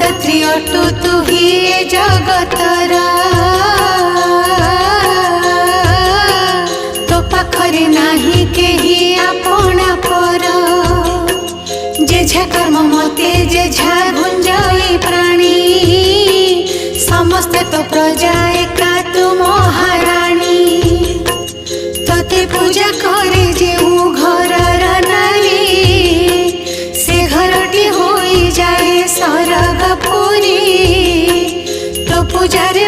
धरत्री अटु तू ही ए जगतर तो पाखरे नाही केही आपणा पर जेझा कर्म मते जेझा गुंजई प्राणी समस्ते तो प्रजा एका तू महाराणी तोते पूजा करे जेऊ घरर नारी से घरटी होई जाए सरग पुरी तो पूजारे